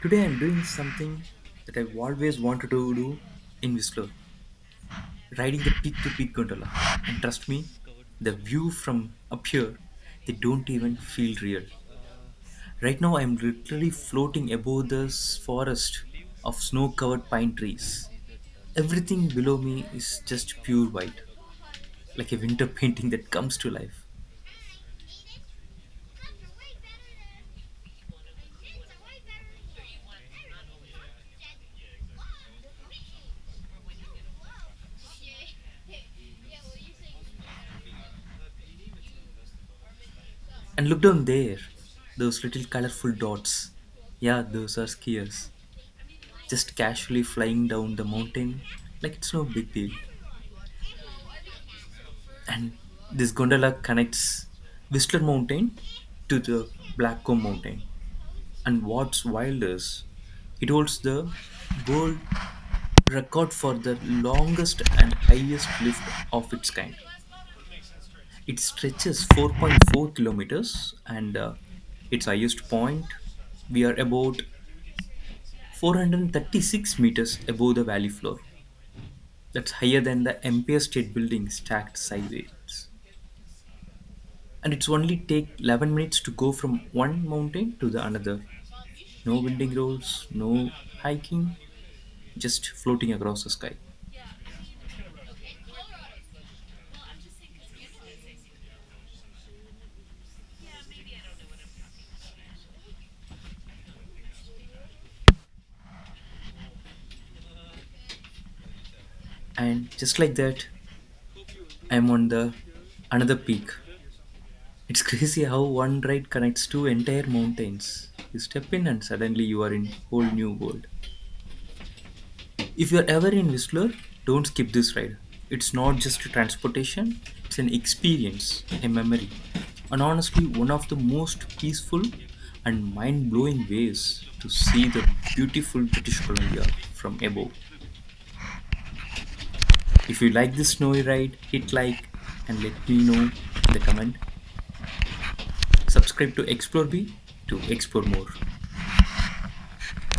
Today I'm doing something that I've always wanted to do in Whistler, riding the peak to peak gondola. And trust me, the view from up here, they don't even feel real. Right now I'm literally floating above this forest of snow-covered pine trees. Everything below me is just pure white, like a winter painting that comes to life. And look down there, those little colorful dots. Yeah, those are skiers. Just casually flying down the mountain like it's no big deal. And this gondola connects Whistler Mountain to the Blackcomb Mountain. And what's wild is it holds the world record for the longest and highest lift of its kind. It stretches 4.4 kilometers and its highest point we are about 436 meters above the valley floor. That's higher than the Empire State Building stacked sideways. And it's only take 11 minutes to go from one mountain to the another. No winding roads, no hiking, just floating across the sky. And just like that, I'm on the another peak. It's crazy how one ride connects two entire mountains. You step in and suddenly you are in whole new world. If you're ever in Whistler, don't skip this ride. It's not just a transportation, it's an experience, a memory, and honestly, one of the most peaceful and mind blowing ways to see the beautiful British Columbia from above. If you like this snowy ride, hit like and let me know in the comment. Subscribe to Explore B to explore more.